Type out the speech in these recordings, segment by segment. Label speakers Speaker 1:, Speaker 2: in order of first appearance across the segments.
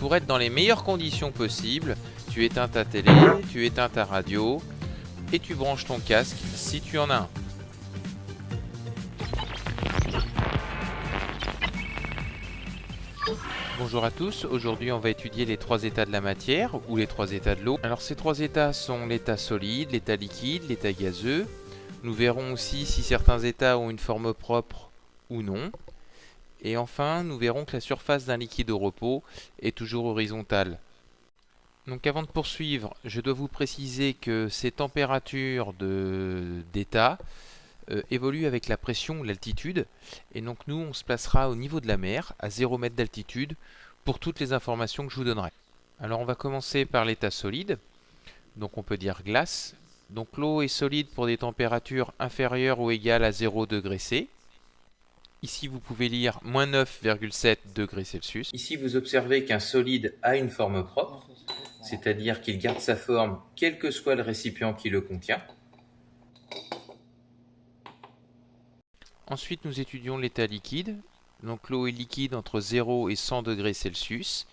Speaker 1: pour être dans les meilleures conditions possibles, tu éteins ta télé, tu éteins ta radio et tu branches ton casque si tu en as un. Bonjour à tous, aujourd'hui on va étudier les trois états de la matière ou les trois états de l'eau. Alors ces trois états sont l'état solide, l'état liquide, l'état gazeux. Nous verrons aussi si certains états ont une forme propre ou non. Et enfin, nous verrons que la surface d'un liquide au repos est toujours horizontale. Donc avant de poursuivre, je dois vous préciser que ces températures d'état évoluent avec la pression ou l'altitude. Et donc nous, on se placera au niveau de la mer, à 0 m d'altitude, pour toutes les informations que je vous donnerai. Alors on va commencer par l'état solide. Donc on peut dire glace. Donc l'eau est solide pour des températures inférieures ou égales à 0 degré C. Ici, vous pouvez lire moins 9,7 degrés Celsius. Ici, vous observez qu'un solide a une forme propre, c'est-à-dire qu'il garde sa forme quel que soit le récipient qui le contient. Ensuite, nous étudions l'état liquide. Donc l'eau est liquide entre 0 et 100 degrés Celsius.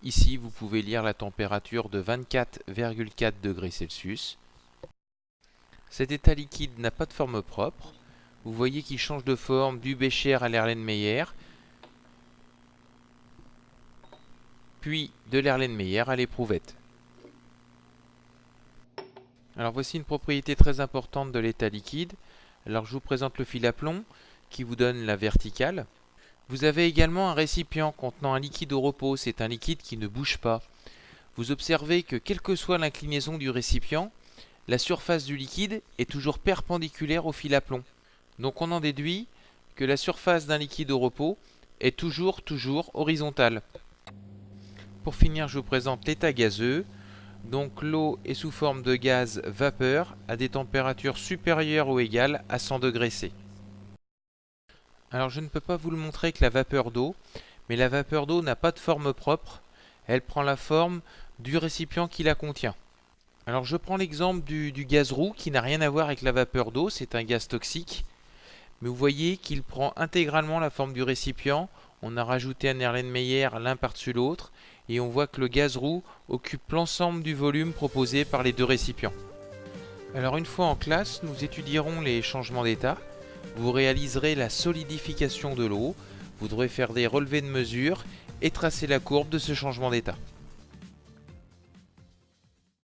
Speaker 1: Ici, vous pouvez lire la température de 24,4 degrés Celsius. Cet état liquide n'a pas de forme propre. Vous voyez qu'il change de forme du bécher à l'Erlenmeyer, puis de l'Erlenmeyer à l'éprouvette. Alors voici une propriété très importante de l'état liquide. Alors je vous présente le fil à plomb qui vous donne la verticale. Vous avez également un récipient contenant un liquide au repos, c'est un liquide qui ne bouge pas. Vous observez que quelle que soit l'inclinaison du récipient, la surface du liquide est toujours perpendiculaire au fil à plomb. Donc on en déduit que la surface d'un liquide au repos est toujours horizontale. Pour finir, je vous présente l'état gazeux. Donc l'eau est sous forme de gaz vapeur à des températures supérieures ou égales à 100 degrés C. Alors je ne peux pas vous le montrer avec la vapeur d'eau, mais la vapeur d'eau n'a pas de forme propre. Elle prend la forme du récipient qui la contient. Alors je prends l'exemple du gaz roux qui n'a rien à voir avec la vapeur d'eau, c'est un gaz toxique. Mais vous voyez qu'il prend intégralement la forme du récipient. On a rajouté un Erlenmeyer l'un par-dessus l'autre. Et on voit que le gaz roux occupe l'ensemble du volume proposé par les deux récipients. Alors une fois en classe, nous étudierons les changements d'état. Vous réaliserez la solidification de l'eau. Vous devrez faire des relevés de mesure et tracer la courbe de ce changement d'état.